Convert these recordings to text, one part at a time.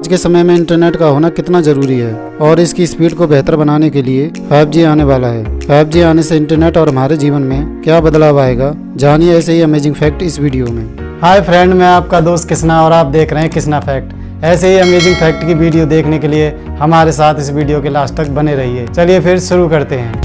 आज के समय में इंटरनेट का होना कितना जरूरी है और इसकी स्पीड को बेहतर बनाने के लिए 5G आने वाला है। 5G आने से इंटरनेट और हमारे जीवन में क्या बदलाव आएगा, जानिए ऐसे ही अमेजिंग फैक्ट इस वीडियो में। हाय फ्रेंड, मैं आपका दोस्त किसना और आप देख रहे हैं किसना फैक्ट। ऐसे ही अमेजिंग फैक्ट की वीडियो देखने के लिए हमारे साथ इस वीडियो के लास्ट तक बने रहिए। चलिए फिर शुरू करते हैं।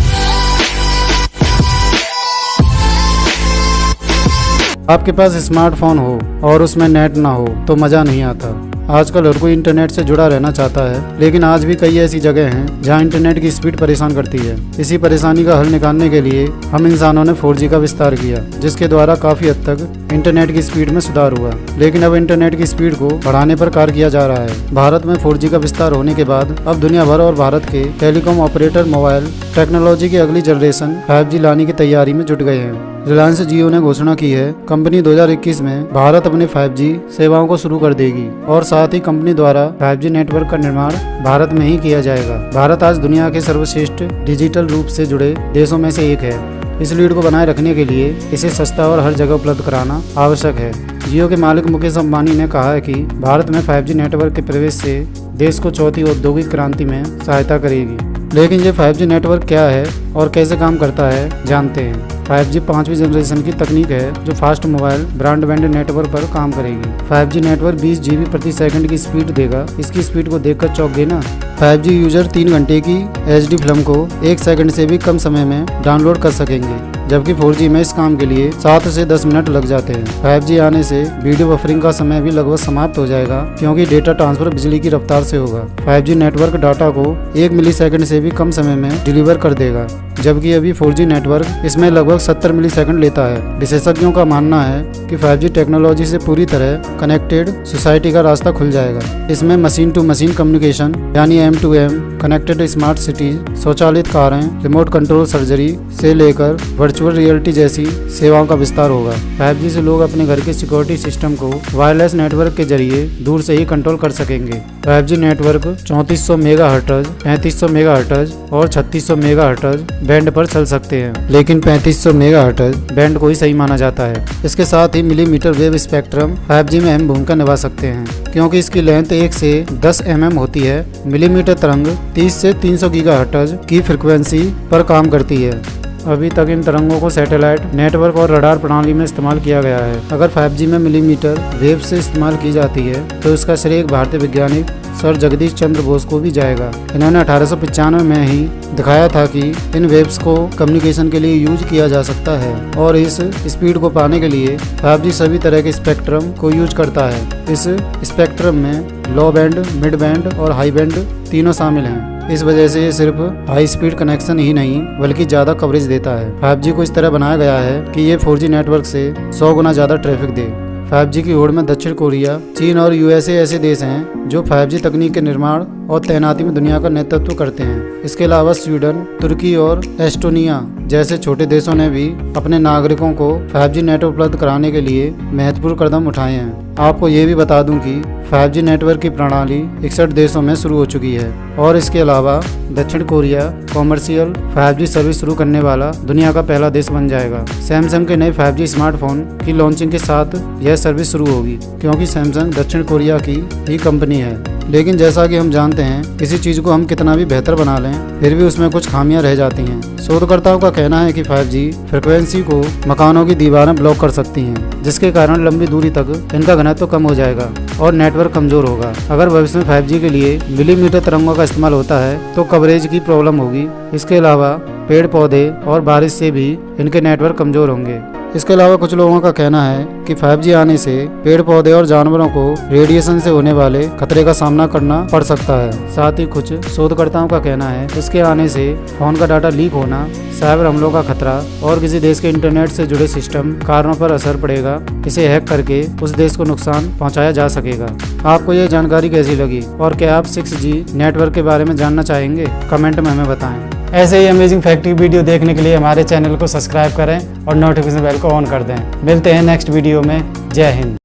आपके पास स्मार्टफोन हो और उसमें नेट ना हो तो मज़ा नहीं आता। आजकल हर कोई इंटरनेट से जुड़ा रहना चाहता है, लेकिन आज भी कई ऐसी जगह हैं जहां इंटरनेट की स्पीड परेशान करती है। इसी परेशानी का हल निकालने के लिए हम इंसानों ने 4G का विस्तार किया, जिसके द्वारा काफ़ी हद तक इंटरनेट की स्पीड में सुधार हुआ। लेकिन अब इंटरनेट की स्पीड को बढ़ाने पर कार्य किया जा रहा है। भारत में 4G का विस्तार होने के बाद अब दुनिया भर और भारत के टेलीकॉम ऑपरेटर मोबाइल टेक्नोलॉजी की अगली जनरेशन 5G लाने की तैयारी में जुट गए हैं। रिलायंस जियो ने घोषणा की है, कंपनी 2021 में भारत अपने 5G सेवाओं को शुरू कर देगी और साथ ही कंपनी द्वारा 5G नेटवर्क का निर्माण भारत में ही किया जाएगा। भारत आज दुनिया के सर्वश्रेष्ठ डिजिटल रूप से जुड़े देशों में से एक है। इस लीड को बनाए रखने के लिए इसे सस्ता और हर जगह उपलब्ध कराना आवश्यक है। जियो के मालिक मुकेश अंबानी ने कहा है कि भारत में 5G नेटवर्क के प्रवेश से देश को चौथी औद्योगिक क्रांति में सहायता करेगी। लेकिन ये 5G नेटवर्क क्या है और कैसे काम करता है, जानते हैं। 5G 5वीं जनरेशन की तकनीक है जो फास्ट मोबाइल ब्रॉडबैंड नेटवर्क पर काम करेगी। 5G नेटवर्क 20 GB प्रति सेकंड की स्पीड देगा। इसकी स्पीड को देखकर चौंक गए ना। 5G यूजर 3 घंटे की HD फिल्म को 1 सेकंड से भी कम समय में डाउनलोड कर सकेंगे, जबकि 4G में इस काम के लिए 7 से 10 मिनट लग जाते हैं। 5G आने से वीडियो बफरिंग का समय भी लगभग समाप्त हो जाएगा, क्योंकि डेटा ट्रांसफर बिजली की रफ्तार से होगा। 5G नेटवर्क डाटा को 1 मिलीसेकंड से भी कम समय में डिलीवर कर देगा, जबकि अभी 4G नेटवर्क इसमें लगभग 70 मिलीसेकंड लेता है। विशेषज्ञों का मानना है कि 5G टेक्नोलॉजी से पूरी तरह कनेक्टेड सोसाइटी का रास्ता खुल जाएगा। इसमें मशीन टू मशीन कम्युनिकेशन यानी M2M, कनेक्टेड स्मार्ट सिटीज, स्वचालित कारें, रिमोट कंट्रोल सर्जरी से लेकर वर्चुअल रियलिटी जैसी सेवाओं का विस्तार होगा। 5G से लोग अपने घर के सिक्योरिटी सिस्टम को वायरलेस नेटवर्क के जरिए दूर से ही कंट्रोल कर सकेंगे। 5G नेटवर्क 3400 मेगाहर्ट्ज, 3500 मेगाहर्ट्ज और 3600 मेगाहर्ट्ज बैंड पर चल सकते हैं, लेकिन 3500 मेगाहर्ट्ज बैंड को ही सही माना जाता है। इसके साथ ही मिलीमीटर वेव स्पेक्ट्रम 5G में अहम भूमिका निभा सकते हैं, क्योंकि इसकी लेंथ 1 से 10 mm होती है। मिलीमीटर तरंग 30 से 300 गीगाहर्ट्ज की फ्रिक्वेंसी पर काम करती है। अभी तक इन तरंगों को सैटेलाइट नेटवर्क और रडार प्रणाली में इस्तेमाल किया गया है। अगर 5G में मिलीमीटर वेव से इस्तेमाल की जाती है तो इसका श्रेय एक भारतीय वैज्ञानिक सर जगदीश चंद्र बोस को भी जाएगा। इन्होंने 1895 में ही दिखाया था कि इन वेव्स को कम्युनिकेशन के लिए यूज किया जा सकता है, और इस स्पीड को पाने के लिए 5G सभी तरह के स्पेक्ट्रम को यूज करता है। इस स्पेक्ट्रम में लो बैंड, मिड बैंड और हाई बैंड तीनों शामिल हैं। इस वजह से ये सिर्फ हाई स्पीड कनेक्शन ही नहीं बल्कि ज़्यादा कवरेज देता है। 5G को इस तरह बनाया गया है कि ये 4G नेटवर्क से 100 गुना ज़्यादा ट्रैफिक दे। 5G की होड़ में दक्षिण कोरिया, चीन और USA ऐसे देश हैं जो 5G तकनीक के निर्माण और तैनाती में दुनिया का नेतृत्व करते हैं। इसके अलावा स्वीडन, तुर्की और एस्टोनिया जैसे छोटे देशों ने भी अपने नागरिकों को 5G नेट उपलब्ध कराने के लिए महत्वपूर्ण कदम उठाए हैं। आपको ये भी बता दूं कि 5G नेटवर्क की प्रणाली 61 देशों में शुरू हो चुकी है, और इसके अलावा दक्षिण कोरिया कॉमर्शियल 5G सर्विस शुरू करने वाला दुनिया का पहला देश बन जाएगा। सैमसंग के नए 5G स्मार्टफोन की लॉन्चिंग के साथ यह सर्विस शुरू होगी, क्योंकि सैमसंग दक्षिण कोरिया की ही कंपनी है। लेकिन जैसा कि हम जानते हैं, किसी चीज़ को हम कितना भी बेहतर बना लें फिर भी उसमें कुछ खामियां रह जाती हैं। शोधकर्ताओं का कहना है कि 5G फ्रिक्वेंसी को मकानों की दीवारें ब्लॉक कर सकती हैं, जिसके कारण लंबी दूरी तक इनका घनत्व कम हो जाएगा और नेटवर्क कमजोर होगा। अगर भविष्य में 5G के लिए मिलीमीटर तरंगों का इस्तेमाल होता है तो कवरेज की प्रॉब्लम होगी। इसके अलावा पेड़ पौधे और बारिश से भी इनके नेटवर्क कमजोर होंगे। इसके अलावा कुछ लोगों का कहना है कि 5G आने से पेड़ पौधे और जानवरों को रेडिएशन से होने वाले खतरे का सामना करना पड़ सकता है। साथ ही कुछ शोधकर्ताओं का कहना है इसके आने से फोन का डाटा लीक होना, साइबर हमलों का खतरा और किसी देश के इंटरनेट से जुड़े सिस्टम कारणों पर असर पड़ेगा। इसे हैक करके उस देश को नुकसान पहुंचाया जा सकेगा। आपको यह जानकारी कैसी लगी और क्या आप 6G नेटवर्क के बारे में जानना चाहेंगे? कमेंट में हमें बताएं। ऐसे ही अमेजिंग फैक्ट की वीडियो देखने के लिए हमारे चैनल को सब्सक्राइब करें और नोटिफिकेशन बेल को ऑन कर दें। मिलते हैं नेक्स्ट वीडियो में। जय हिंद।